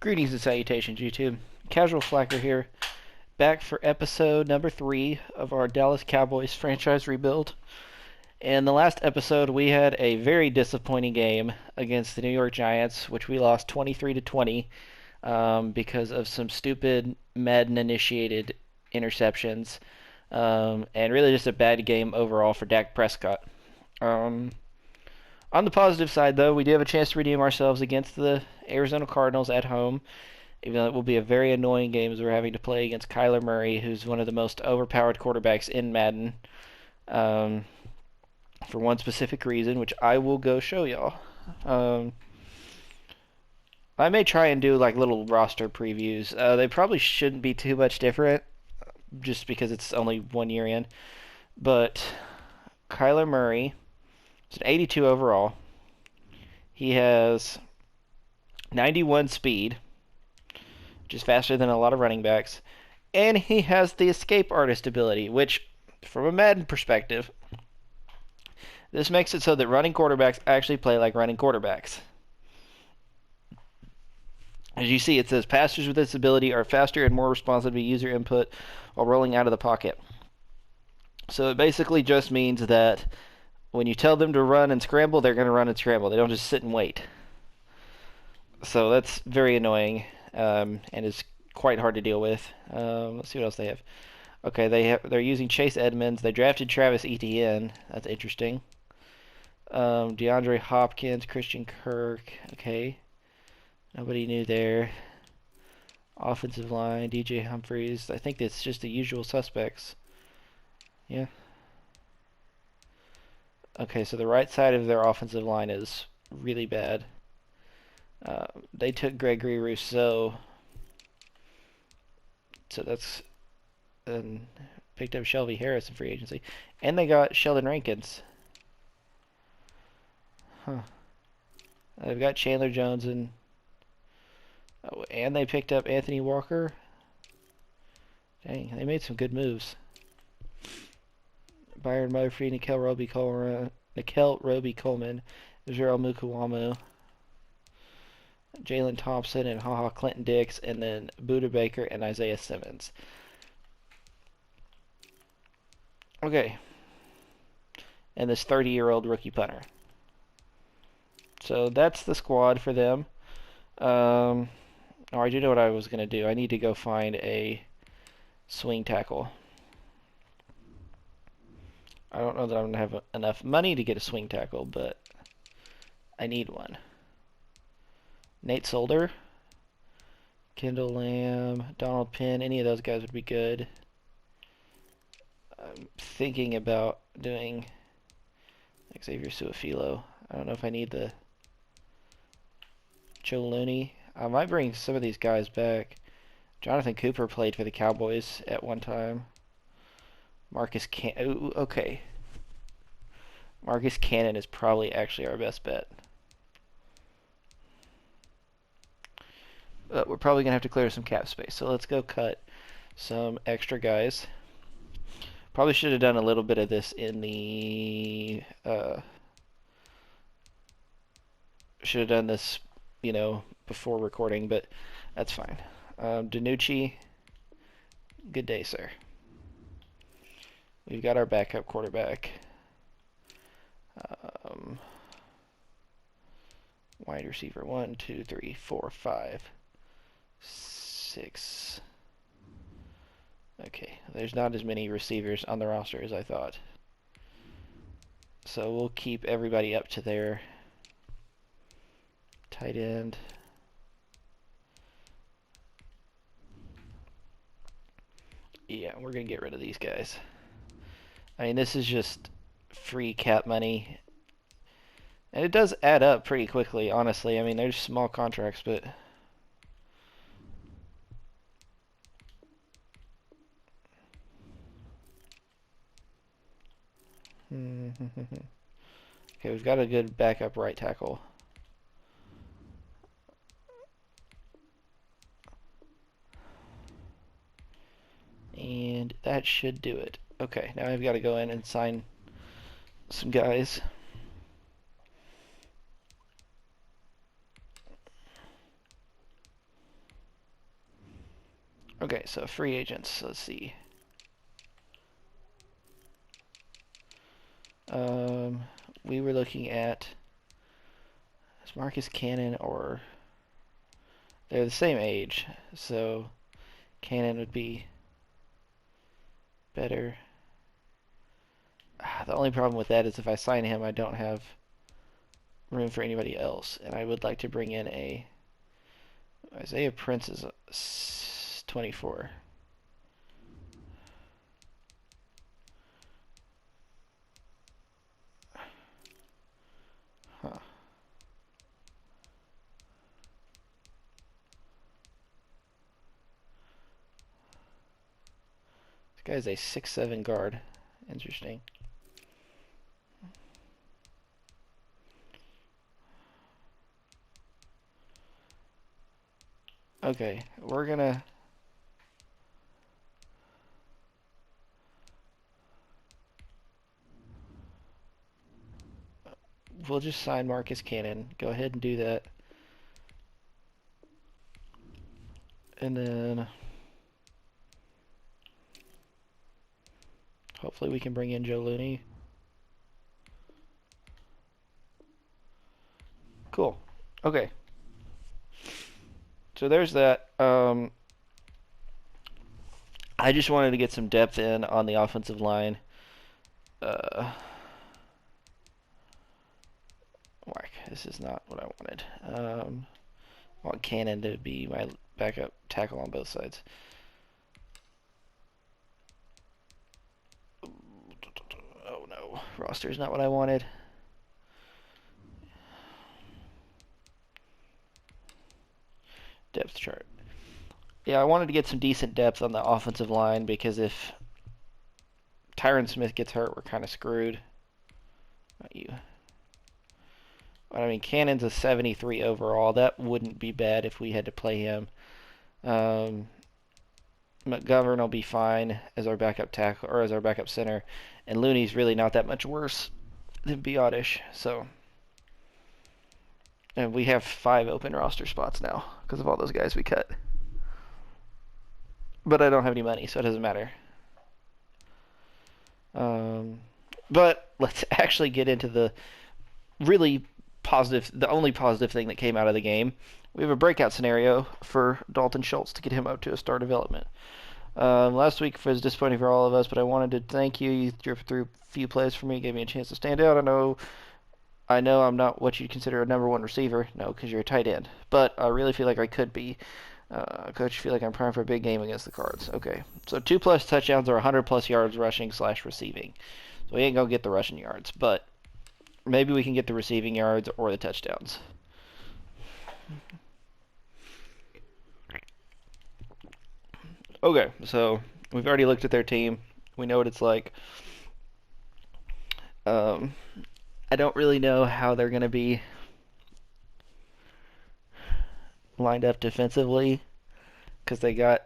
Greetings and salutations, YouTube. Casual Flacker here, back for episode number 3 of our Dallas Cowboys franchise rebuild. In the last episode, we had a very disappointing game against the New York Giants, which we lost 23-20 because of some stupid Madden-initiated interceptions, and really just a bad game overall for Dak Prescott. On the positive side, though, we do have a chance to redeem ourselves against the Arizona Cardinals at home, even though it will be a very annoying game as we're having to play against Kyler Murray, who's one of the most overpowered quarterbacks in Madden, for one specific reason, which I will go show y'all. I may try and do like little roster previews. They probably shouldn't be too much different, just because it's only 1 year in. But Kyler Murray, it's an 82 overall. He has 91 speed, which is faster than a lot of running backs. And he has the escape artist ability, which, from a Madden perspective, this makes it so that running quarterbacks actually play like running quarterbacks. As you see, it says passers with this ability are faster and more responsive to user input while rolling out of the pocket. So it basically just means that when you tell them to run and scramble, they're going to run and scramble. They don't just sit and wait. So that's very annoying, and is quite hard to deal with. Let's see what else they have. Okay, they're using Chase Edmonds. They drafted Travis Etienne. That's interesting. DeAndre Hopkins, Christian Kirk. Okay, nobody new there. Offensive line, DJ Humphries. I think it's just the usual suspects. Yeah. Okay, so the right side of their offensive line is really bad. They took Gregory Rousseau, so that's picked up Shelby Harris in free agency, and they got Sheldon Rankins. Huh. They've got Chandler Jones and they picked up Anthony Walker. Dang, they made some good moves. Byron Murphy, Nickel Roby Coleman, Israel Mukuwamu, Jalen Thompson, and HaHa Clinton Dix, and then Buda Baker and Isaiah Simmons. Okay. And this 30-year-old rookie punter. So that's the squad for them. Oh, I do know what I was going to do. I need to go find a swing tackle. I don't know that I'm going to have enough money to get a swing tackle, but I need one. Nate Solder, Kendall Lamb, Donald Penn, any of those guys would be good. I'm thinking about doing Xavier Suafilo. I don't know if I need the Joe Looney. I might bring some of these guys back. Jonathan Cooper played for the Cowboys at one time. Marcus Cannon. Okay. Marcus Cannon is probably actually our best bet. But we're probably going to have to clear some cap space. So let's go cut some extra guys. Probably should have done a little bit of this in the... should have done this, before recording, but that's fine. DiNucci, good day, sir. We've got our backup quarterback. Wide receiver 1, 2, 3, 4, 5, 6. Okay, there's not as many receivers on the roster as I thought. So we'll keep everybody up to their tight end. Yeah, we're going to get rid of these guys. I mean, this is just free cap money. And it does add up pretty quickly, honestly. I mean, there's small contracts, but... Okay, we've got a good backup right tackle. And that should do it. Okay, now I've got to go in and sign some guys. Okay, so free agents. Let's see. We were looking at is Marcus Cannon or they're the same age, so Cannon would be better. The only problem with that is if I sign him, I don't have room for anybody else, and I would like to bring in a Isaiah Prince is 24. Huh. This guy's a 6'7" guard. Interesting. Okay, we're gonna we'll just sign Marcus Cannon. Go ahead and do that. And then hopefully we can bring in Joe Looney. Cool. Okay. So there's that. I just wanted to get some depth in on the offensive line. Whack. This is not what I wanted. I want Cannon to be my backup tackle on both sides. Oh no, roster is not what I wanted. Depth chart. Yeah, I wanted to get some decent depth on the offensive line because if Tyron Smith gets hurt, we're kind of screwed. Not you. I mean, Cannon's a 73 overall. That wouldn't be bad if we had to play him. McGovern will be fine as our backup tackle or as our backup center, and Looney's really not that much worse than Biotish. So, and we have 5 open roster spots now because of all those guys we cut. But I don't have any money, so it doesn't matter. But let's actually get into the really positive, the only positive thing that came out of the game. We have a breakout scenario for Dalton Schultz to get him up to a star development. Last week was disappointing for all of us, but I wanted to thank you. You threw a few plays for me, gave me a chance to stand out. I know I'm not what you'd consider a number 1 receiver. No, because you're a tight end. But I really feel like I could be. Coach, feel like I'm primed for a big game against the Cards. Okay, so 2+ touchdowns or 100+ yards rushing / receiving. So we ain't gonna get the rushing yards, but maybe we can get the receiving yards or the touchdowns. Okay, so we've already looked at their team. We know what it's like. I don't really know how they're going to be lined up defensively because they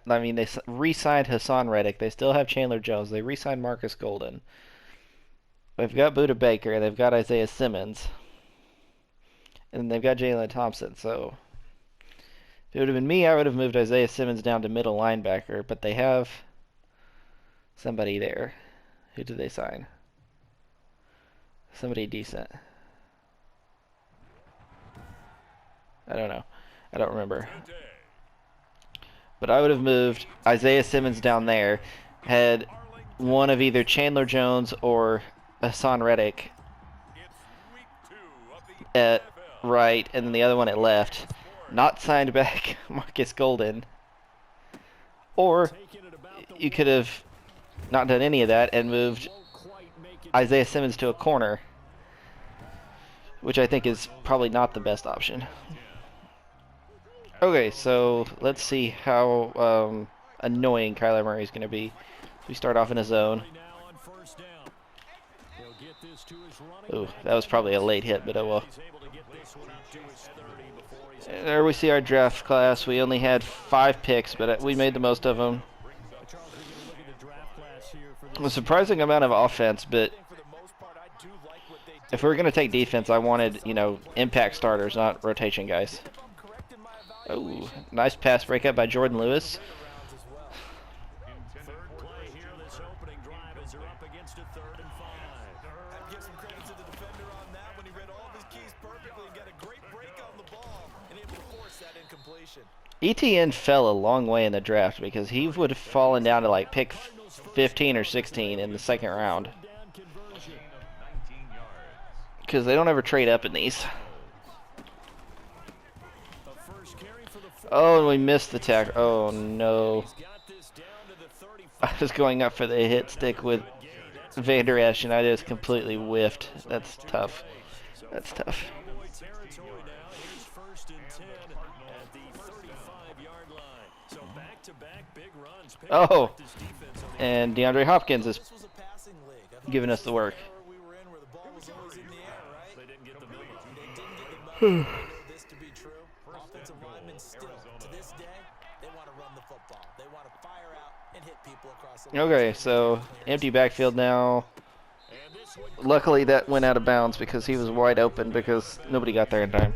re-signed Hassan Reddick. They still have Chandler Jones. They re-signed Marcus Golden. They've got Buda Baker. They've got Isaiah Simmons. And they've got Jalen Thompson. So if it would have been me, I would have moved Isaiah Simmons down to middle linebacker. But they have somebody there. Who did they sign? Somebody decent. I don't know. I don't remember. But I would have moved Isaiah Simmons down there, had one of either Chandler Jones or Hassan Reddick at right, and then the other one at left. Not signed back Marcus Golden. Or you could have not done any of that and moved Isaiah Simmons to a corner, which I think is probably not the best option. Okay, so let's see how annoying Kyler Murray is going to be. We start off in a zone. Ooh, that was probably a late hit, but oh well. There we see our draft class. We only had 5 picks, but we made the most of them. A surprising amount of offense, but if we were going to take defense, I wanted, impact starters, not rotation guys. Oh, nice pass breakup by Jordan Lewis. ETN fell a long way in the draft because he would have fallen down to like pick 15 or 16 in the second round. Because they don't ever trade up in these. Oh, and we missed the tackle. Oh, no. I was going up for the hit stick with Vander Esch, and I just completely whiffed. That's tough. That's tough. Oh, and DeAndre Hopkins is giving us the work. Okay, so empty backfield now. Luckily that went out of bounds because he was wide open because nobody got there in time.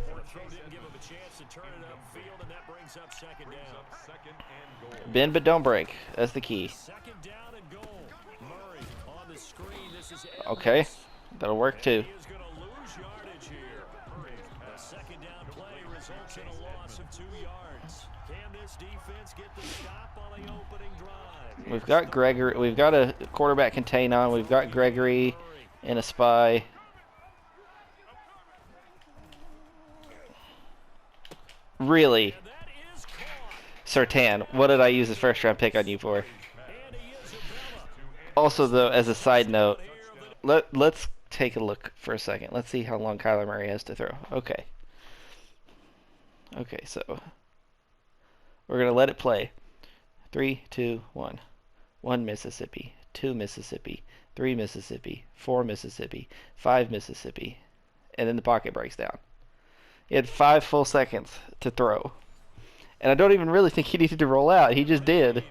Bend but don't break. That's the key. Okay, that'll work too. We've got Gregory. We've got a quarterback contain on. We've got Gregory and a spy. Really? Sertan, what did I use the first round pick on you for? Also, though, as a side note, let's take a look for a second. Let's see how long Kyler Murray has to throw. Okay. Okay, so we're going to let it play. 3, 2, 1. 1 Mississippi, 2 Mississippi, 3 Mississippi, 4 Mississippi, 5 Mississippi, and then the pocket breaks down. He had 5 full seconds to throw. And I don't even really think he needed to roll out. He just did.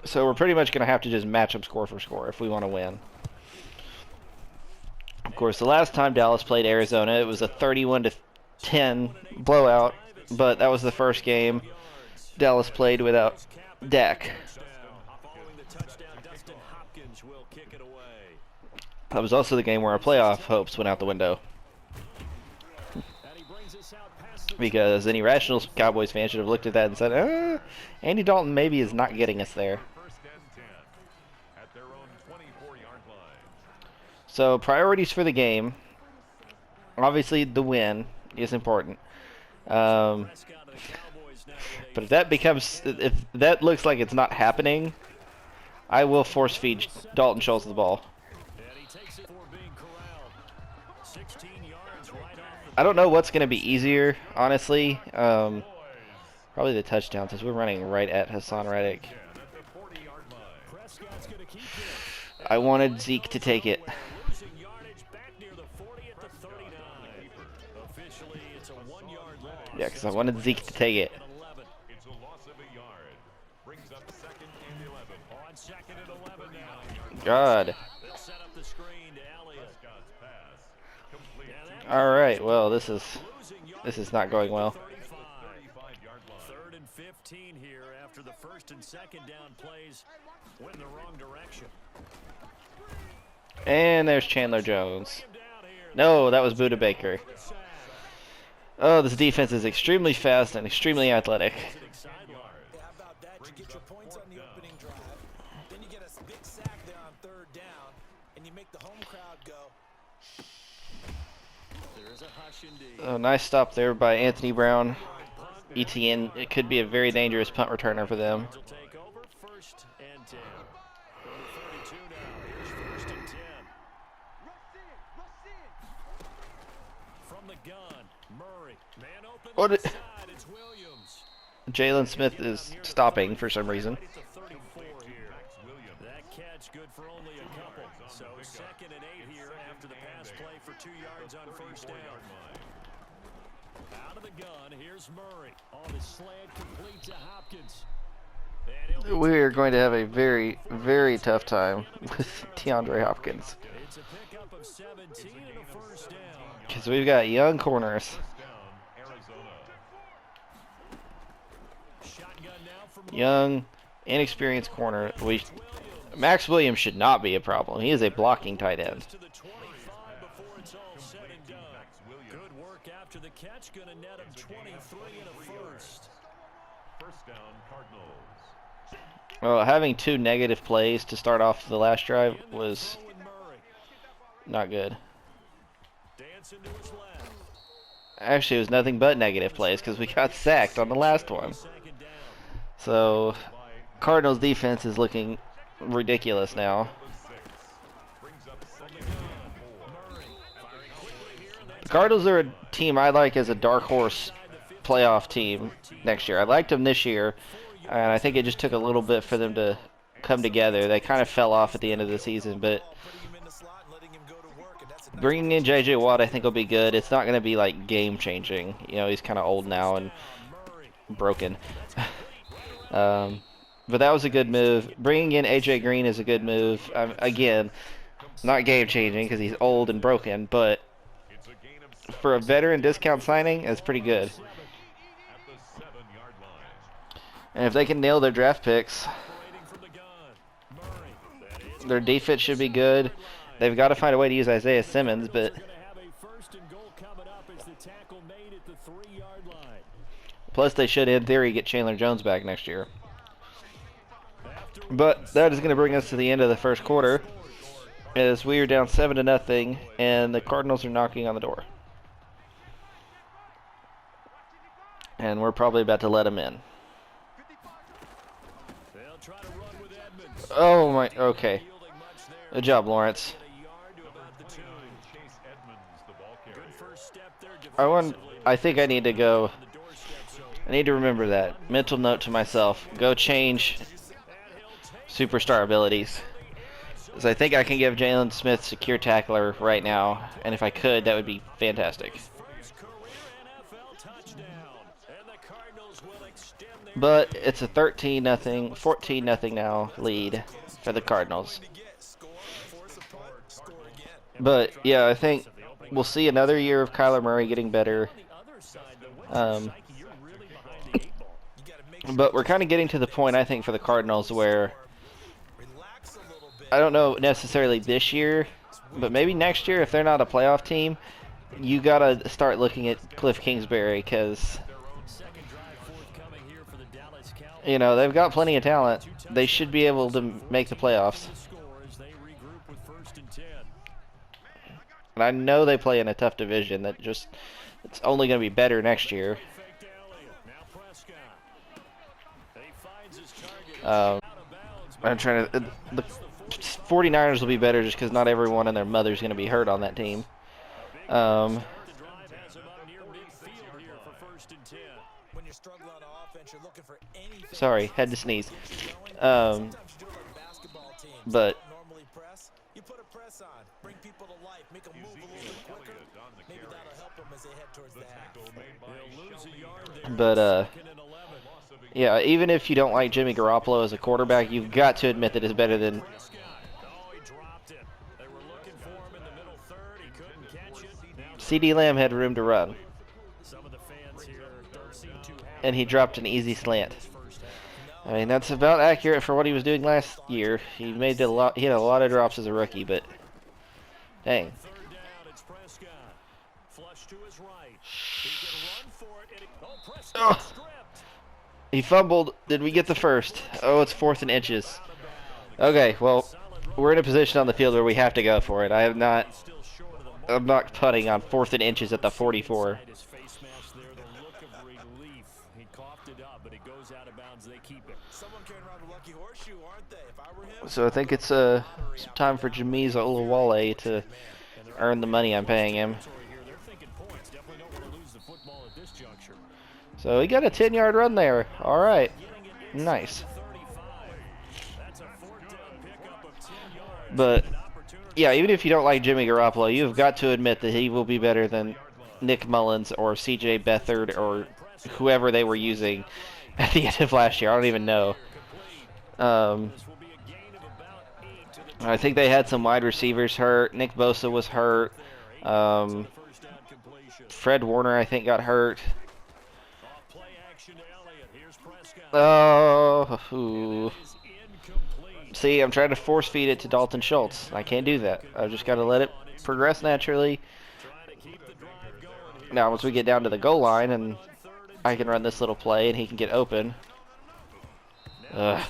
So we're pretty much going to have to just match up score for score if we want to win. Of course, the last time Dallas played Arizona, it was a 31-10 blowout, but that was the first game Dallas played without Dak. That was also the game where our playoff hopes went out the window. Because any rational Cowboys fan should have looked at that and said, Andy Dalton maybe is not getting us there. So priorities for the game. Obviously the win is important. But if that looks like it's not happening, I will force feed Dalton Schultz the ball. I don't know what's going to be easier, honestly. Probably the touchdown, since we're running right at Hassan Reddick. I wanted Zeke to take it. Yeah, because I wanted Zeke to take it. God. All right. Well, this is not going well. 3rd and 15 here after the first and second down plays went in the wrong direction. And there's Chandler Jones. No, that was Buda Baker. Oh, this defense is extremely fast and extremely athletic. Oh, nice stop there by Anthony Brown. ETN, it could be a very dangerous punt returner for them. What? Jalen Smith is stopping for some reason. That catch good for only a couple. So 2nd and 8 here after the pass play for 2 yards on first down. Out of the gun, here's Murray on his slant, complete to Hopkins. We are going to have a very, very tough time with DeAndre Hopkins. It's a pickup of 17 and a first down. Because we've got young corners. Young, inexperienced corner. Max Williams should not be a problem. He is a blocking tight end. it's all said and done. Good work after the catch. Going to net him 23 and a first. First down, Cardinals. Well, having 2 negative plays to start off the last drive was not good. Dancing to his left. Actually, it was nothing but negative plays because we got sacked on the last one. So, Cardinals defense is looking ridiculous now. The Cardinals are a team I like as a dark horse playoff team next year. I liked them this year, and I think it just took a little bit for them to come together. They kind of fell off at the end of the season, but bringing in J.J. Watt I think will be good. It's not going to be like game-changing. You know, he's kind of old now and broken. But that was a good move. Bringing in A.J. Green is a good move. Again, not game-changing because he's old and broken, but for a veteran discount signing, that's pretty good. And if they can nail their draft picks, their defense should be good. They've got to find a way to use Isaiah Simmons, but plus they should, in theory, get Chandler Jones back next year. But that is going to bring us to the end of the first quarter, as we are down 7-0, and the Cardinals are knocking on the door. And we're probably about to let them in. Oh my, okay. Good job, Lawrence. I think I need to go. I need to remember that. Mental note to myself. Go change superstar abilities. Because I think I can give Jalen Smith secure tackler right now. And if I could, that would be fantastic. But it's a 13-0, 14-0 now lead for the Cardinals. But yeah, I think we'll see another year of Kyler Murray getting better. But we're kind of getting to the point, I think, for the Cardinals where I don't know necessarily this year, but maybe next year if they're not a playoff team, you got to start looking at Cliff Kingsbury because, you know, they've got plenty of talent. They should be able to make the playoffs. And I know they play in a tough division that just, it's only going to be better next year. I'm trying to, the 49ers will be better just because not everyone and their mother's going to be hurt on that team. Sorry, had to sneeze. But yeah, even if you don't like Jimmy Garoppolo as a quarterback, you've got to admit that it's better than. CD Lamb had room to run, and he dropped an easy slant. I mean, that's about accurate for what he was doing last year. He made a lot. He had a lot of drops as a rookie, but dang. Oh. He fumbled. Did we get the first? Oh, it's 4th and inches. Okay, well, we're in a position on the field where we have to go for it. I'm not putting on 4th and inches at the 44. So I think it's time for Jameez Olawale to earn the money I'm paying him. So he got a 10-yard run there. All right. Nice. But, yeah, even if you don't like Jimmy Garoppolo, you've got to admit that he will be better than Nick Mullins or C.J. Beathard or whoever they were using at the end of last year. I don't even know. I think they had some wide receivers hurt. Nick Bosa was hurt. Fred Warner, I think, got hurt. Oh, ooh. See, I'm trying to force feed it to Dalton Schultz. I can't do that. I've just got to let it progress naturally. Now, once we get down to the goal line and I can run this little play and he can get open. Ugh.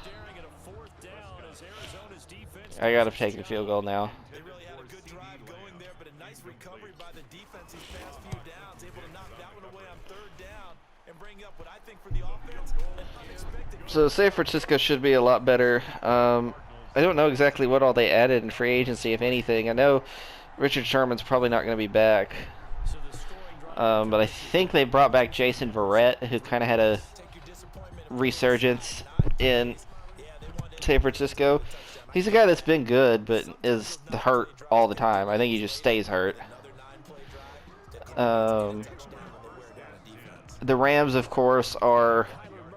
I gotta take a field goal now. They really had a good drive going there, but a nice recovery by the defense these past few downs, able to knock that one away on third down and bring up what I think for the offense an unexpected. So San Francisco should be a lot better. I don't know exactly what all they added in free agency, if anything. I know Richard Sherman's probably not going to be back. But I think they brought back Jason Verrett, who kind of had a resurgence in San Francisco. He's a guy that's been good, but is hurt all the time. I think he just stays hurt. The Rams, of course, are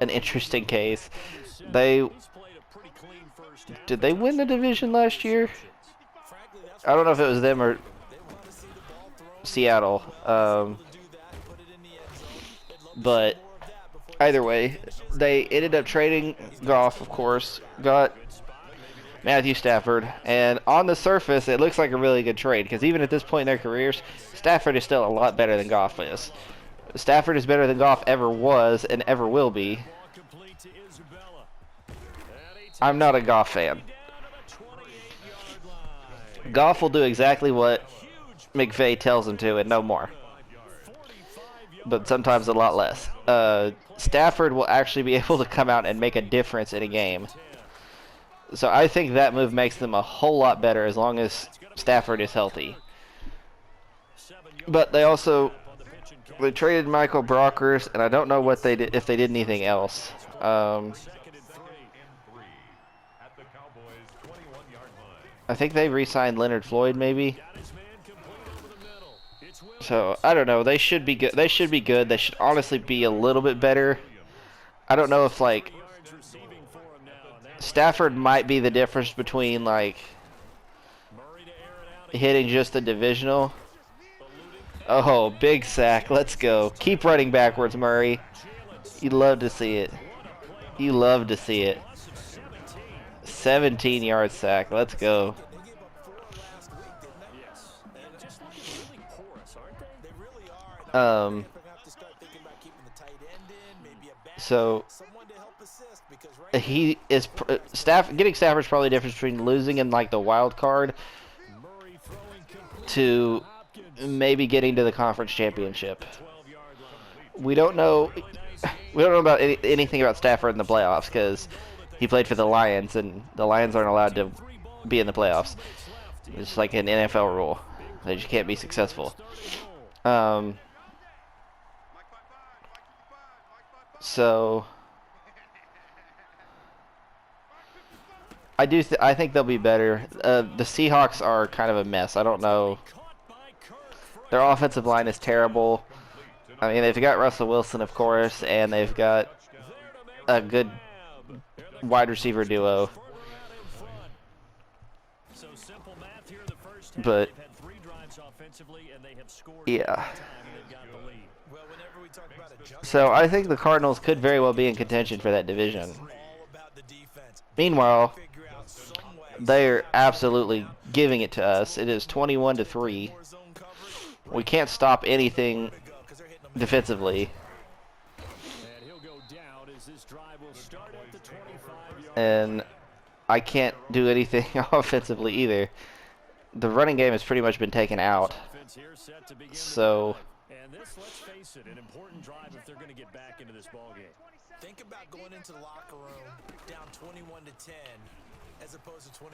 an interesting case. Did they win the division last year? I don't know if it was them or Seattle. But either way, they ended up trading Goff, of course, got Matthew Stafford, and on the surface, it looks like a really good trade, because even at this point in their careers, Stafford is still a lot better than Goff is. Stafford is better than Goff ever was and ever will be. I'm not a Goff fan. Goff will do exactly what McVay tells him to and no more. But sometimes a lot less. Stafford will actually be able to come out and make a difference in a game. So I think that move makes them a whole lot better as long as Stafford is healthy. But they traded Michael Brockers, and I don't know what they did, if they did anything else. I think they re-signed Leonard Floyd, maybe. So I don't know. They should be good. They should be good. They should honestly be a little bit better. I don't know if like Stafford might be the difference between like hitting just the divisional. Oh, big sack. Let's go. Keep running backwards, Murray. You love to see it. You love to see it. 17-yard sack. Let's go. So he is getting Stafford's probably the difference between losing in like the wild card to maybe getting to the conference championship. We don't know about anything about Stafford in the playoffs because he played for the Lions, and the Lions aren't allowed to be in the playoffs. It's like an NFL rule. They just can't be successful. So I think they'll be better. The Seahawks are kind of a mess. I don't know. Their offensive line is terrible. I mean, they've got Russell Wilson, of course, and they've got a good wide receiver duo. But yeah. So I think the Cardinals could very well be in contention for that division. Meanwhile, they're absolutely giving it to us. It is 21-3. We can't stop anything defensively. And I can't do anything offensively either. The running game has pretty much been taken out. So and this, let's face it, an important drive if they're going to get back into this ballgame. Think about going into the locker room down 21-10 as opposed to 21-3.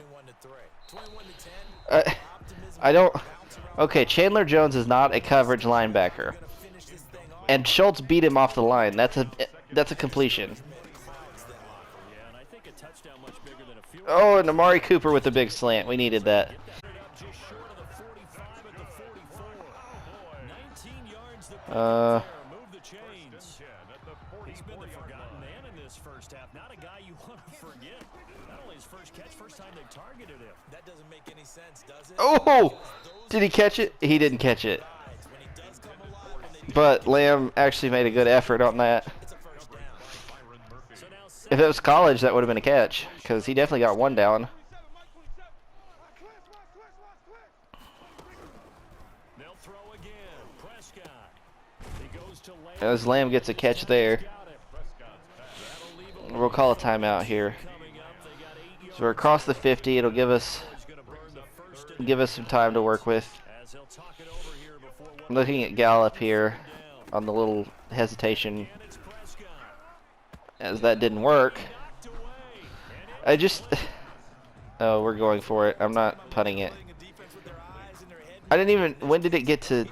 21-10. I don't. Okay, Chandler Jones is not a coverage linebacker, and Schultz beat him off the line. That's a completion. Oh, and Amari Cooper with the big slant. We needed that. He's been the forgotten man in this first half. Not a guy you want to forget. Not only his first catch, first time they targeted him. That doesn't make any sense, does it? Oh! Did he catch it? He didn't catch it. But Lamb actually made a good effort on that. If it was college, that would have been a catch, because he definitely got one down. As Lamb gets a catch there. We'll call a timeout here. So we're across the 50. It'll give us some time to work with. I'm looking at Gallup here on the little hesitation, as that didn't work. Oh, we're going for it. I'm not punting it. I didn't even. When did it get to?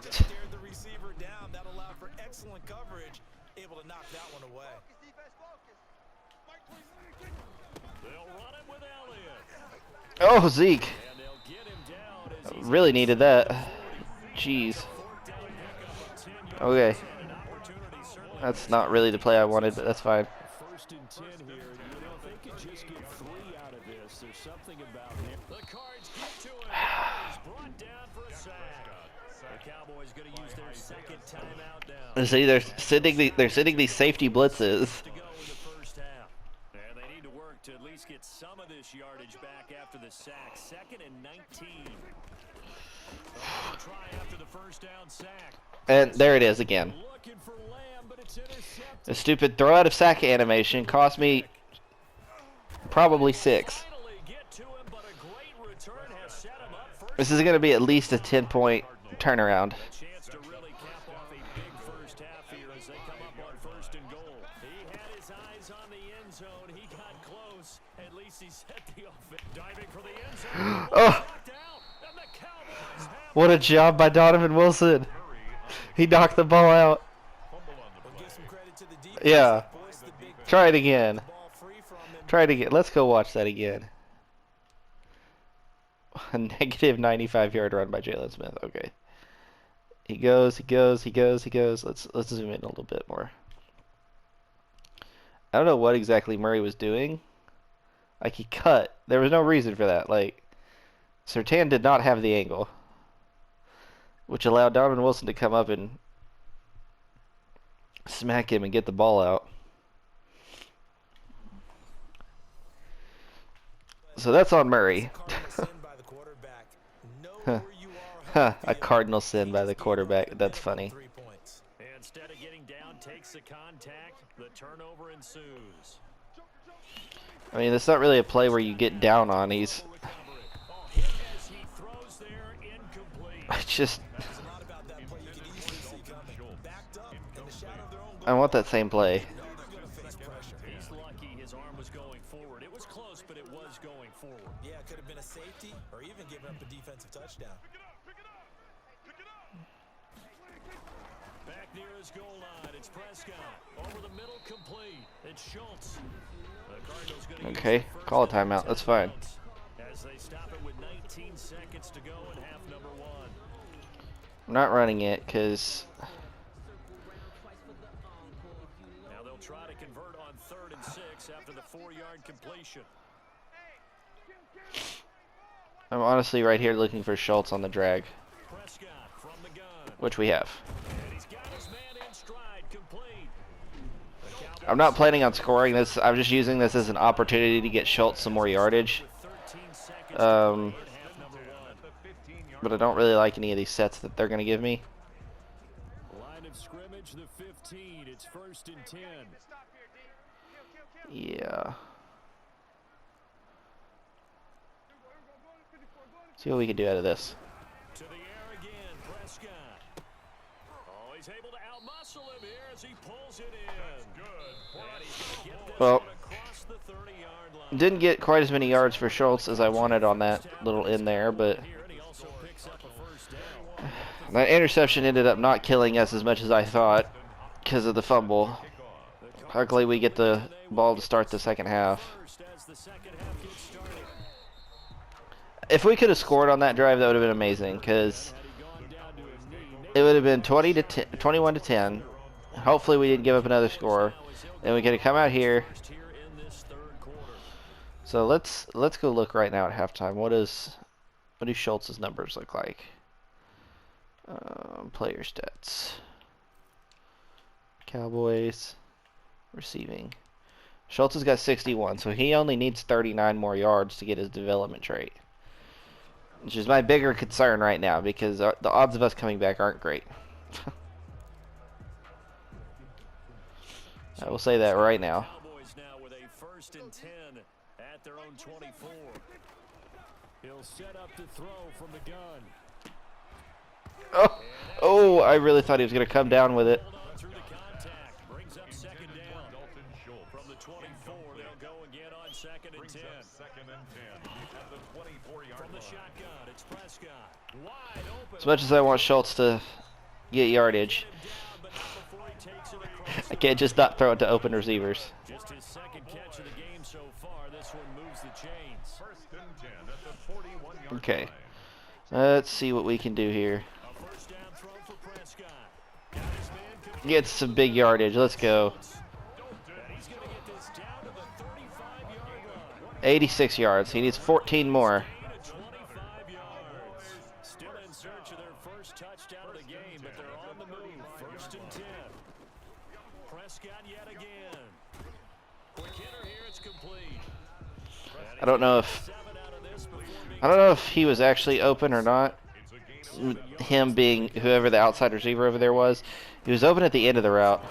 Oh, Zeke. Really needed that. Jeez. Okay. That's not really the play I wanted, but that's fine. First and 10 here. You know, if they could just get 3 out of this, there's something about him. The Cards get to him. He's brought down for a sack. The Cowboys going to use their second timeout now. See, they're sending these safety blitzes. To go in the first half. And they need to work to at least get some of this yardage back after the sack. 2nd and 19. Try after the first down sack. And there it is again. Looking for Lamb, but it's intercepted. The stupid throw out of sack animation cost me probably 6. This is going to be at least a 10-point turnaround. Chance to really cap off a big first half here as they come up on 1st and goal. He had his eyes on the end zone. He got close. At least he set the offense. Diving for the end zone. Oh, what a job by Donovan Wilson. He knocked the ball out. Yeah. Try it again. Try it again. Let's go watch that again. A negative 95-yard run by Jalen Smith. Okay. He goes. Let's zoom in a little bit more. I don't know what exactly Murray was doing. Like, he cut. There was no reason for that. Like, Surtain did not have the angle, which allowed Donovan Wilson to come up and smack him and get the ball out. So that's on Murray. A cardinal sin by the quarterback. That's funny. Instead of getting down, takes the contact. The turnover ensues. I mean, it's not really a play where you get down on. He's just. I want that same play. He's lucky his arm was going forward. It was close, but it was going forward. Yeah, it could have been a safety or even giving up a defensive touchdown. Back near his goal line, it's Prescott. Over the middle, complete. It's Schultz. The Cardinals gonna Okay, call a timeout. That's fine. As they stop it with 19 seconds to go in half number 1. I'm not running it because Now they'll try to convert on 3rd and 6 after the 4-yard completion. I'm honestly right here looking for Schultz on the drag, Prescott from the gun. which we have. And he's got his man in stride, complete. I'm not planning on scoring this. I'm just using this as an opportunity to get Schultz some more yardage. But I don't really like any of these sets that they're going to give me. Line of scrimmage, the 15. It's 1st and 10. Yeah. See what we can do out of this. To the air again, Prescott. Oh, he's able to outmuscle him here as he pulls it in. And he's gonna get this Well, one across the 30-yard line. didn't get quite as many yards for Schultz as I wanted on that little in there, but Here, and he also picks up a first down. that interception ended up not killing us as much as I thought because of the fumble. Luckily, we get the ball to start the second half. First as the second half gets started. If we could have scored on that drive, that would have been amazing because Had he gone down to his knee, it would have been 21 to 10. Hopefully, we didn't give up another score. Then we could have come out here. first here in this 3rd quarter. So let's go look right now at halftime. What do Schultz's numbers look like? Player stats. Cowboys receiving. Schultz has got 61, so he only needs 39 more yards to get his development trait. which is my bigger concern right now because the odds of us coming back aren't great. I will say that right now. Cowboys now with a 1st and 10 at their own 24. He'll set up to throw from the gun. Oh, I really thought he was going to come down with it. Hold on through the contact. Brings up 2nd down. From the 24, they'll go again on 2nd and 10. From the shotgun, it's Prescott. Wide open. As much as I want Schultz to get yardage, I can't just not throw it to open receivers. Just his 2nd catch of the game so far. This one moves the chains. Okay. Let's see what we can do here. A 1st down throw for Prescott. Get some big yardage. Let's go. And he's going to get this down to the 35-yard line. 86 yards. He needs 14 more. 25 yards. Still in search of their first touchdown of the game, but they're on the move. 1st and 10. Prescott yet again. Quick hitter here, it's complete. I don't know if he was actually open or not. Him being whoever the outside receiver over there was. He was open at the end of the route.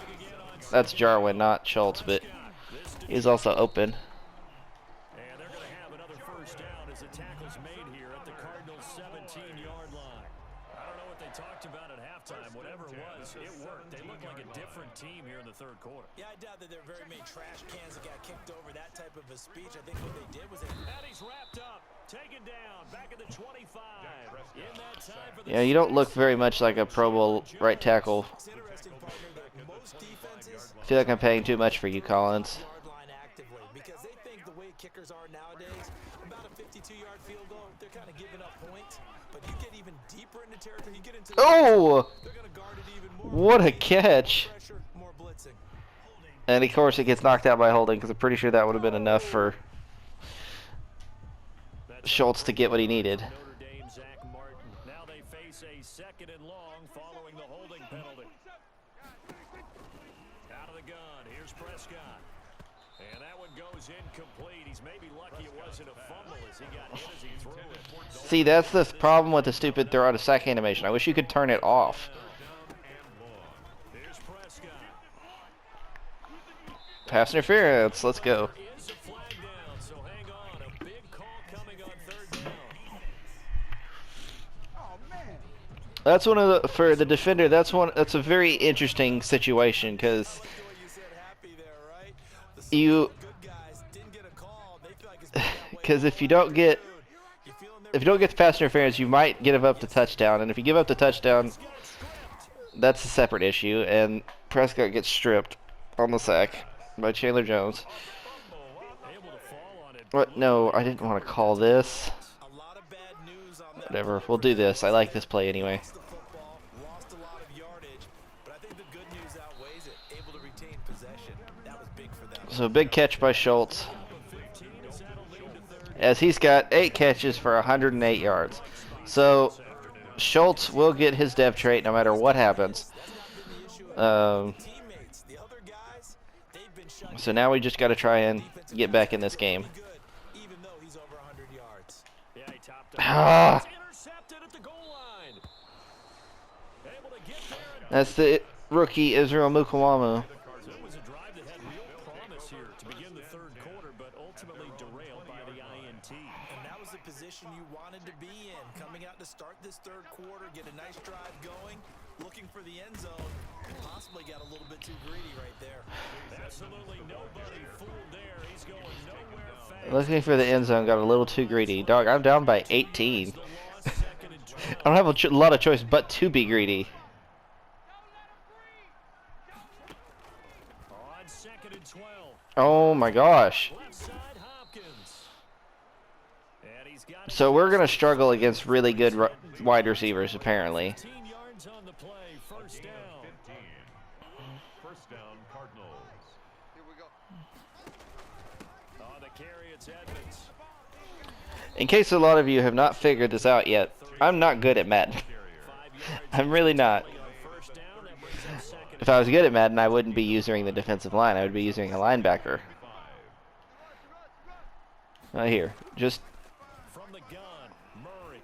That's Jarwin, not Schultz, but he's also open. And they're going to have another 1st down as the tackle's made here at the Cardinals' 17-yard line. I don't know what they talked about at halftime. Whatever it was, it worked. They looked like a different team here in the 3rd quarter. Yeah, I doubt that there are very many trash cans that got kicked over that type of a speech. I think what they did was And he's wrapped up. Taken down. Back at the 25. In that time for the Yeah, you don't look very much like a Pro Bowl right tackle. It's interesting, partner, that most defenses I feel like I'm paying too much for you, Collins. yard line actively because they think the way kickers are nowadays, about a 52-yard field goal, they're kind of giving up points. But you get even deeper into territory, you get into Oh! they're going to guard it even more. What a catch! Pressure, more blitzing. And of course it gets knocked out by holding because I'm pretty sure that would have been enough for Schultz to get what he needed. Notre Dame, Zach Martin. Now they face a 2nd and long following the holding penalty. Out of the gun. Here's Prescott. And that one goes incomplete. He's maybe lucky it wasn't a fumble as he got hit as he threw it. See, that's the problem with the stupid throw out of sack animation. I wish you could turn it off. Here's Prescott. Pass interference. Let's go. Is the flag down, so hang on. A big call coming on 3rd down. That's one of the for the defender. That's a very interesting situation because you because if you don't get the pass interference, you might give up the touchdown, and if you give up the touchdown, that's a separate issue. And Prescott gets stripped on the sack by Chandler Jones. What? No, I didn't want to call this. Whatever, we'll do this. I like this play anyway. So big catch by Schultz. As he's got 8 catches for 108 yards. So Schultz will get his depth trait no matter what happens. So now we just got to try and get back in this game. Ah. That's the rookie Israel Mukuamu. It was a drive that had real promise here to begin the 3rd quarter, but ultimately derailed by the INT. And that was the position you wanted to be in. Coming out to start this 3rd quarter, get a nice drive going, looking for the end zone, and possibly got a little bit too greedy right there. Absolutely nobody fooled there. He's going nowhere fast. Looking for the end zone, got a little too greedy. Dog, I'm down by 18. I don't have a lot of choice but to be greedy. On 2nd and 12. Oh my gosh. Left side, Hopkins. And he's got So we're going to struggle against really good wide receivers, apparently. 15 yards on the play. 1st down. 15. 1st down, Cardinals. On the carry, it's Edmonds. In case a lot of you have not figured this out yet, I'm not good at Madden. I'm really not. If I was good at Madden, I wouldn't be using the defensive line. I would be using a linebacker. Right here. Just From the gun, Murray.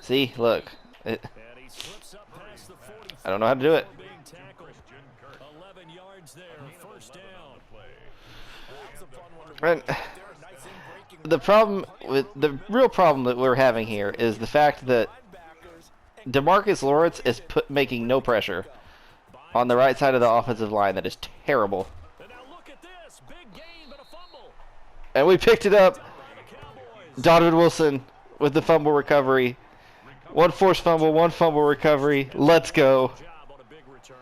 See, look. And he slips up past the 45 I don't know how to do it. before being tackled. 11 yards there, first down. And the real problem that we're having here is the fact that DeMarcus Lawrence is making no pressure on the right side of the offensive line. That is terrible. And now look at this, big gain but a fumble. And we picked it up. The Cowboys. Donovan Wilson with the fumble recovery. One forced fumble, one fumble recovery. Let's go. Job on a big return.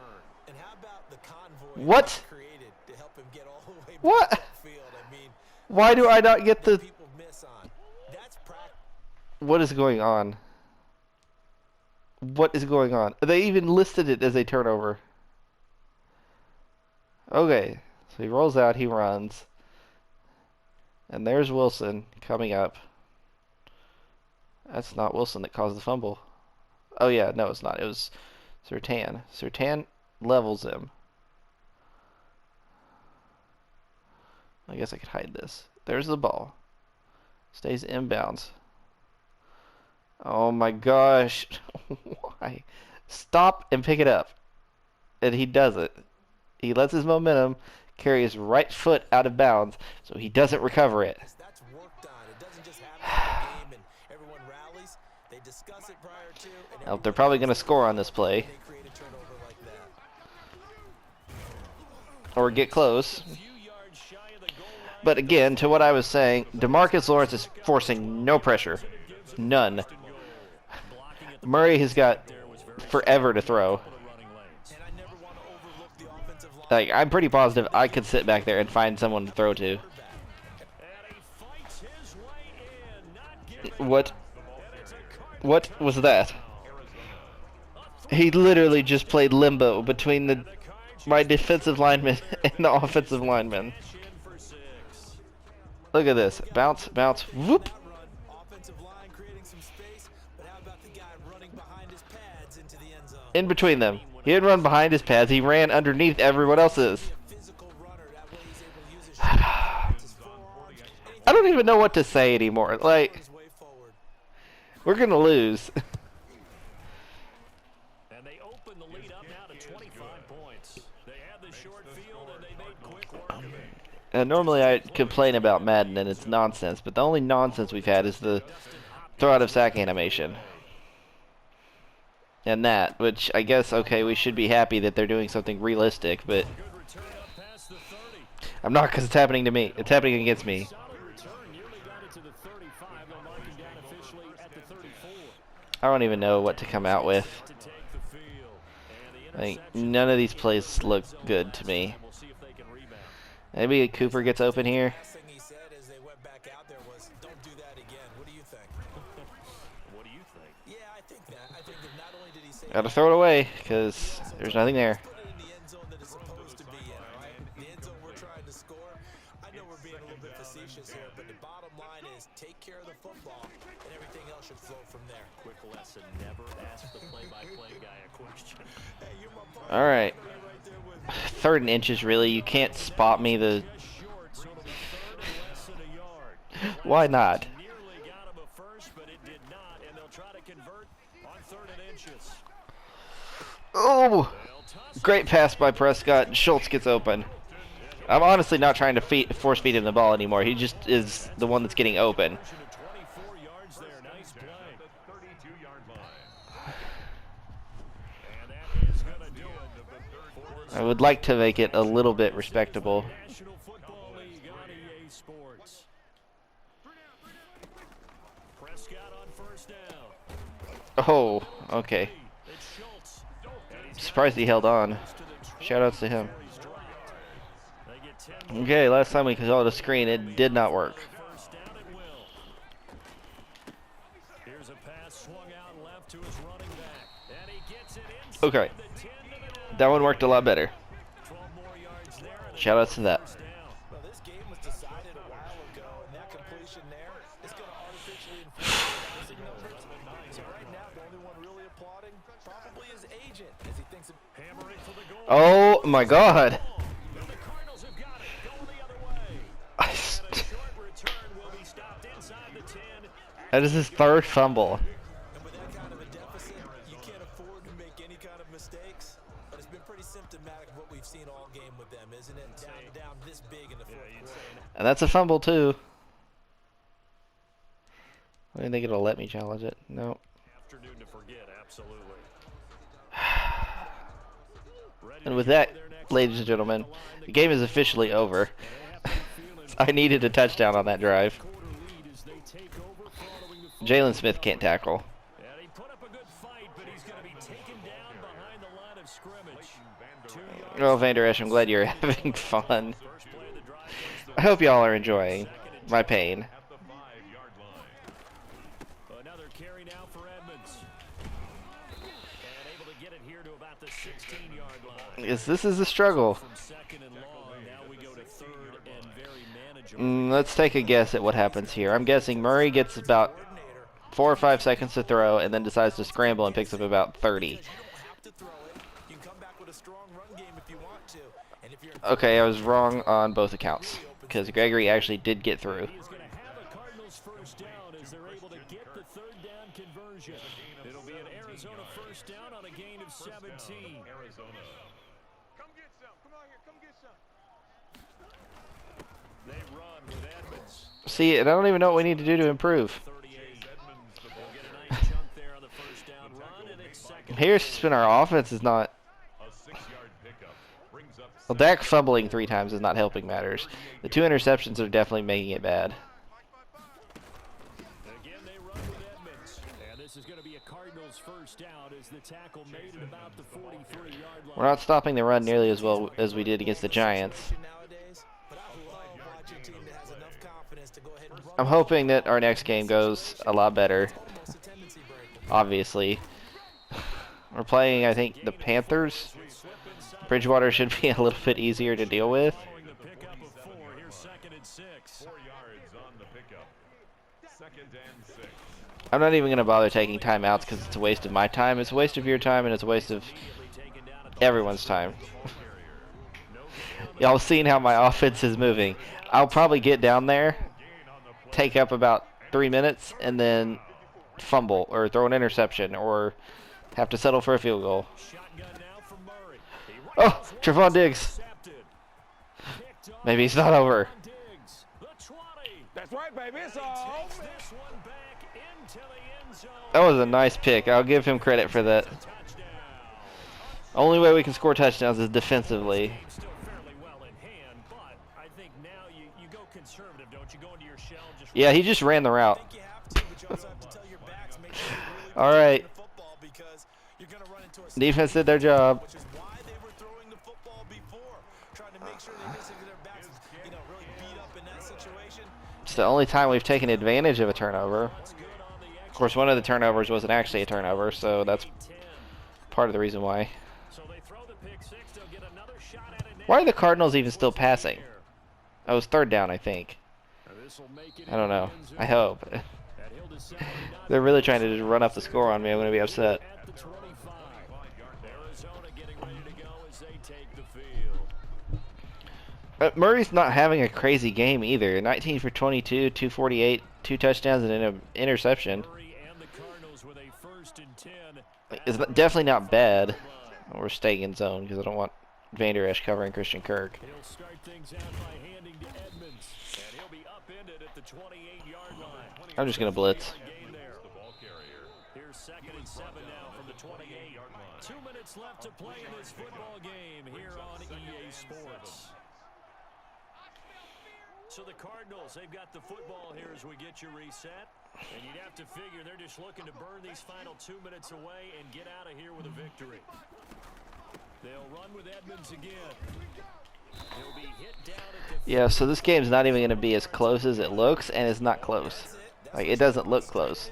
And how about the convoy What? created to help him get all the way back What? field? I mean, Why do I not get the... people miss on. That's practice. What is going on? What is going on? They even listed it as a turnover. Okay, so he rolls out, he runs. And there's Wilson coming up. That's not Wilson that caused the fumble. Oh yeah, no it's not. It was Surtain. Surtain levels him. I guess I could hide this. There's the ball. Stays inbounds. Oh my gosh. Why? Stop and pick it up. And he does it. He lets his momentum carry his right foot out of bounds, so he doesn't recover it. That's worked on. It doesn't just happen in the game and everyone rallies. They discuss it prior to. And Now, they're probably going to score on this play. they create a turnover like that. Or get close. Few yards shy of the goal line. But again, to what I was saying, DeMarcus Lawrence is forcing no pressure. None. Blocking at the Murray has got forever to throw. running lanes. And I never want to overlook the offensive line. Like, I'm pretty positive I could sit back there and find someone to throw to. And he fights his way in, not giving What? and it's a Cardinals What was that? He literally just played limbo between my defensive lineman and the offensive lineman. in for 6. Look at this. Bounce, bounce, whoop. Run, offensive line creating some space, but how about the guy running behind his pads into the end zone? In between them. He didn't run behind his pads. He ran underneath everyone else's. Physical runner, that way he's able to use his shoulders, his forearms, I don't even know what to say anymore. Like, his way forward. we're going to lose. And they open the lead up now to 25 points. They had the short field and they made quick work of it. And normally I complain about Madden and it's nonsense, but the only nonsense we've had is the throw out of sack animation. And that, which I guess, okay, we should be happy that they're doing something realistic, but Good return up past the 30. I'm not because it's happening to me. It's happening against me. Solid return, nearly got it to the 35. They'll mark him down officially at the 34. I don't even know what to come out with. To take the field. And the Like, interception. none of these plays look good to me. We'll see if they can rebound. Maybe Cooper gets open here. Last thing he said as they went back out there was, "Don't do that again." What do you think? What do you think? Yeah, I think that. I think that not only did he say Gotta throw it away, because there's nothing there. put it in the end zone that it's supposed to be in, all right? The end zone we're trying to score. I know we're being a little bit facetious here, but the bottom line is take care of the football, and everything else should flow from there. Quick lesson, never ask the play-by-play guy a question. Hey, you're my partner. Alright. Right there with me. 3rd and inches, really. You can't spot me the... Just short, so it'll be 3rd and less than a yard. Why not? Nearly got him a first, but it did not, and they'll try to convert on 3rd and inches. Oh! They'll toss it. Great pass by Prescott. Schultz gets open. I'm honestly not trying to force feed him the ball anymore. He just is the one that's getting open. To 24 yards there. Nice play. The 32-yard line. And that is going to do it. I would like to make it a little bit respectable. National Football League on EA Sports. Prescott on 1st down. Oh, okay. It's Schultz. Surprised he held on. Shoutouts to him. Okay, last time we called a screen, it did not work. First down it will. Here's a pass swung out left to his running back. And he gets it inside Okay, the 10 to the 9. that one worked a lot better. 12 more yards there. and Shoutouts to that. first down. Well, this game was decided a while ago, and that completion there is going to artificially inflate the passing numbers. So right now, the only one really applauding probably his agent as he thinks of Hammering for the goal. Oh my god. And the Cardinals have got it. Going the other way. I And a st- short return will be stopped inside the 10. That is his 3rd fumble. and with that any kind of mistakes, but it's been pretty symptomatic of what we've seen all game with them, isn't it? Down this big in the fourth quarter. And that's a fumble, too. I didn't think it'll let me challenge it. No. Afternoon to forget, absolutely. And with that, ladies and gentlemen, the game is officially over. I needed a touchdown on that drive. Jalen Smith can't tackle. He put up a good fight, but he's going to be taken down behind the line of scrimmage. Well, Van Der Esch, I'm glad you're having fun. I hope y'all are enjoying my pain. Another carry now for Edmonds. And able to get it here to about the 16-yard line. This is a struggle. From second and long, now we go to third and very manageable. Let's take a guess at what happens here. I'm guessing Murray gets about 4 or 5 seconds to throw and then decides to scramble and picks up about 30. Okay, I was wrong on both accounts because Gregory actually did get through. He's going to have a Cardinals first down as they're able to get the third down conversion. It'll be an Arizona first down on a gain of 17. Arizona. Come get some. Come on here. Come get some. They run with Edmonds. See, and I don't even know what we need to do to improve. 38. They'll get a nice chunk there on the first down run, and it's second. Here's spin our offense is not. A 6-yard pickup brings up Well, Dak fumbling 3 times is not helping matters. The 2 interceptions are definitely making it bad. Again, they run with Edmonds. And this is going to be a Cardinals first down as the tackle made at about the 43-yard line. We're not stopping the run nearly as well as we did against the Giants. I'm hoping that our next game goes a lot better. Obviously. We're playing, I think, the Panthers. Bridgewater should be a little bit easier to deal with. Following the pickup of 4, here's second and 6. 4 yards on the pickup. 2nd and 6. I'm not even going to bother taking timeouts because it's a waste of my time. It's a waste of your time, and it's a waste of everyone's time. Y'all seen how my offense is moving. I'll probably get down there, take up about 3 minutes, and then fumble or throw an interception or have to settle for a field goal. Oh, Trevon Diggs. Maybe it's not over. That's right, baby. It's all. That was a nice pick. I'll give him credit for that. Only way we can score touchdowns is defensively. Yeah, he just ran the route. All right. Defense did their job. It's the only time we've taken advantage of a turnover. Of course, one of the turnovers wasn't actually a turnover, so that's part of the reason why. Why are the Cardinals even still passing? That was 3rd down, I think. I don't know. I hope. They're really trying to just run up the score on me. I'm going to be upset. Murray's not having a crazy game either. 19 for 22, 248, 2 touchdowns, and an interception. It's definitely not bad. We're staying in zone because I don't want Van Der Esch covering Christian Kirk. He'll start things out by handing to Edmonds, and he'll be upended at the 28-yard line. I'm just going to blitz. Here's 2nd and 7 now from the 28. 2 minutes left to play in this football game here on EA Sports. So the Cardinals, they've got the football here as we get you reset. And you'd have to figure they're just looking to burn these final 2 minutes away and get out of here with a victory. They'll run with Edmonds again. He'll be hit down at the... Yeah, so this game's not even going to be as close as it looks, and it's not close. Like, it doesn't look close.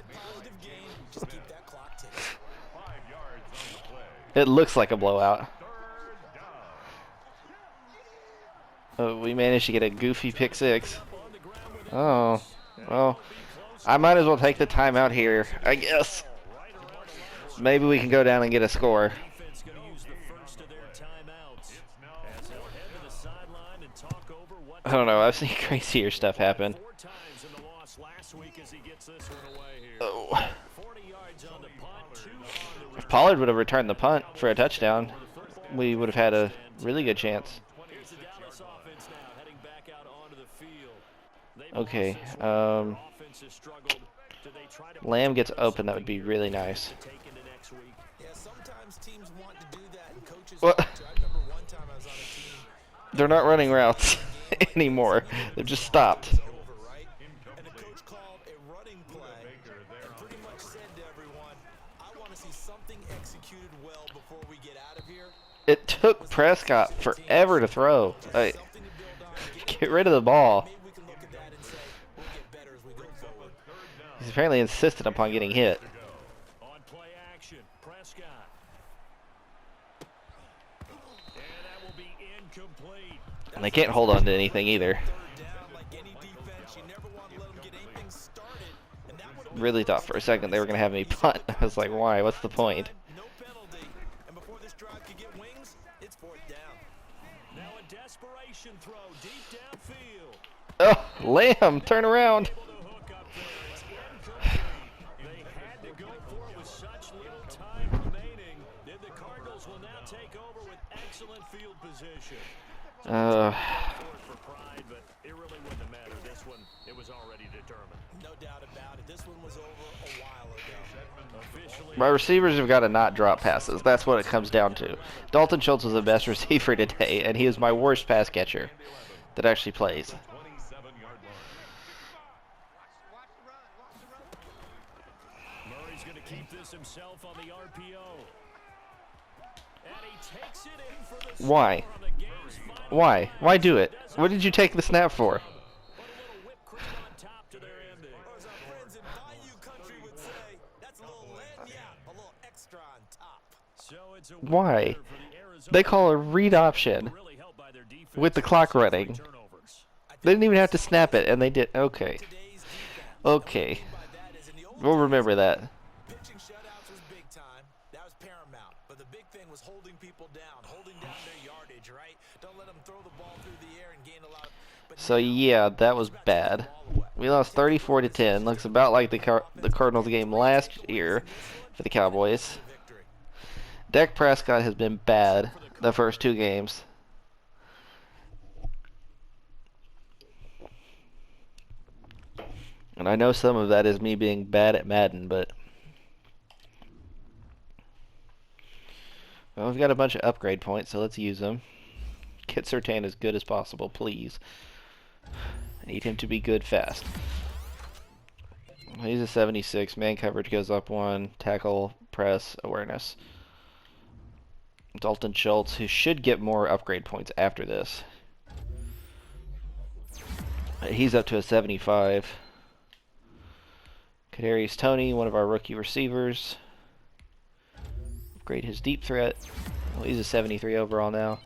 It looks like a blowout. Oh, we managed to get a goofy pick 6. Oh, well, I might as well take the timeout here, I guess. Maybe we can go down and get a score. I don't know, I've seen crazier stuff happen. If Pollard would have returned the punt for a touchdown, we would have had a really good chance. Here's the Dallas offense now heading back out onto the field. They've Okay. lost this one. Their offense has struggled. Do they try to Lamb put gets together open. That would be something really here nice. to take into next week? Yeah, sometimes teams want to do that, and coaches What? want to. I remember one time I was on a team. They're not running routes anymore. They've just stopped. It's over, right? And the coach called a running play and pretty much said to everyone, I want to see something executed well before we get out of here. It took Prescott forever to throw. Like, Something to build on. get rid of the ball. Maybe we can look at that and say, we'll get better as we go forward. He's apparently insistent upon getting hit. On play action, Prescott. And that will be incomplete. And they can't hold on to anything either. Third down, like any defense, you never want to let them get anything started. And that would have been Really thought for a second they were going to have me punt. I was like, why? What's the point? no penalty. And before this drive could get wings, it's fourth down. Now a desperation throw deep downfield. Oh, Lamb, turn around. Able to hook up there. It's incomplete. They had to go for it with such little time remaining. Then the Cardinals will now take over with excellent field position. Uh, Forward for pride, but it really wouldn't have mattered. This one, it was already determined. No doubt about it. This one was over a while ago. Officially, my receivers have got to not drop passes. That's what it comes down to. Dalton Schultz was the best receiver today, and he is my worst pass catcher that actually plays. 27-yard line. Murray's going to keep this himself on the RPO. And he takes it in for the Why? score on the game's final Why? drive. Why do it? What did you take the snap for? Put a little whipped cream on top to their ending. Or as our friends in Bayou Country would say, that's a little lagniappe, a little extra on top. So it's a Why? winner for the Arizona They call a read option really helped by their defense with the clock and running. turnovers. They didn't even have to snap it, and they did. Okay. Today's defense. Okay. By that is in the old We'll remember that. pitching shutouts was big time. That was paramount. But the big thing was holding people down, holding down their yardage, right? Don't let them throw the ball through the air and gain a lot. But So yeah, that was bad. We lost 34-10. Looks about like the Cardinals game last year for the Cowboys. victory. Dak Prescott has been bad the first two games. And I know some of that is me being bad at Madden, but well, we've got a bunch of upgrade points, so let's use them. Get Surtain as good as possible, please. I need him to be good fast. He's a 76. Man coverage goes up 1. Tackle, press, awareness. Dalton Schultz, who should get more upgrade points after this. He's up to a 75. Kadarius Toney, one of our rookie receivers. Upgrade his deep threat. Well, he's a 73 overall now.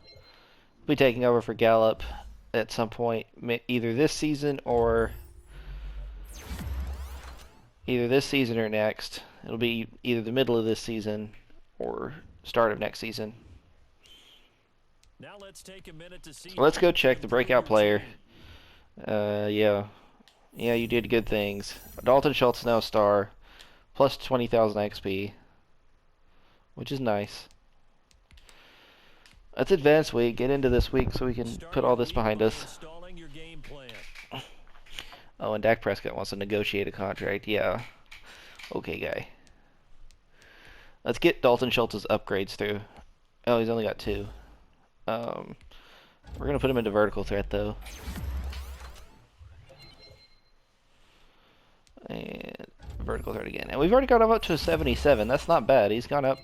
Be taking over for Gallup at some point, either this season or next. It'll be either the middle of this season or start of next season. Now let's take a minute to see. Let's go check the breakout player. Yeah, you did good things. Dalton Schultz now a star, plus 20,000 XP, which is nice. Let's advance week, get into this week so we can put all this behind us. Installing your game plan. Oh, and Dak Prescott wants to negotiate a contract. Yeah. Okay, guy. Let's get Dalton Schultz's upgrades through. Oh, he's only got 2. We're going to put him into vertical threat, though. And vertical threat again. And we've already got him up to a 77. That's not bad. He's gone up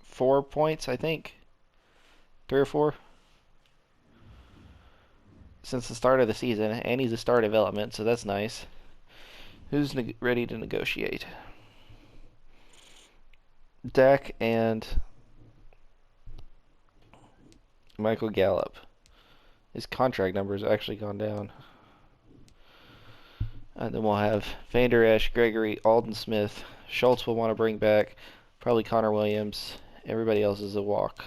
4 points, I think. 3 or 4. Since the start of the season. And he's a star development, so that's nice. Who's ready to negotiate? Dak and Michael Gallup. His contract number has actually gone down. And then we'll have Vander Esch, Gregory, Alden Smith. Schultz will want to bring back. Probably Connor Williams. Everybody else is a walk.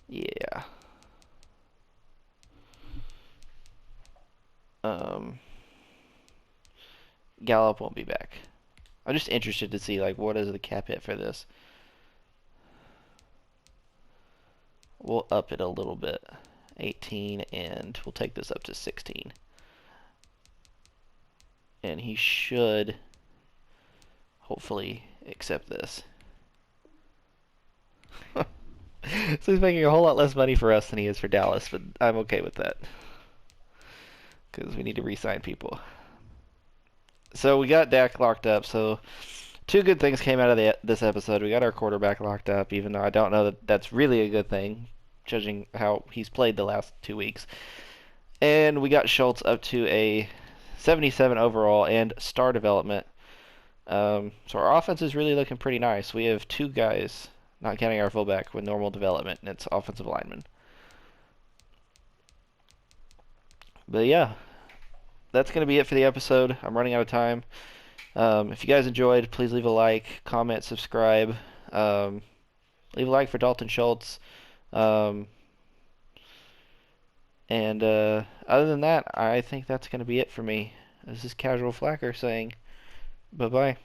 Yeah. Gallup won't be back. I'm just interested to see, like, what is the cap hit for this. we'll up it a little bit. 18, and we'll take this up to 16. And he should hopefully accept this. So he's making a whole lot less money for us than he is for Dallas, but I'm okay with that. Because we need to re-sign people. So we got Dak locked up, so two good things came out of this episode. We got our quarterback locked up, even though I don't know that that's really a good thing, judging how he's played the last 2 weeks. And we got Schultz up to a 77 overall and star development. So our offense is really looking pretty nice. We have 2 guys, not counting our fullback, with normal development, and it's offensive lineman. But yeah, that's going to be it for the episode. I'm running out of time. If you guys enjoyed, please leave a like, comment, subscribe. Leave a like for Dalton Schultz. And other than that, I think that's going to be it for me. This is Casual Flacker saying bye-bye.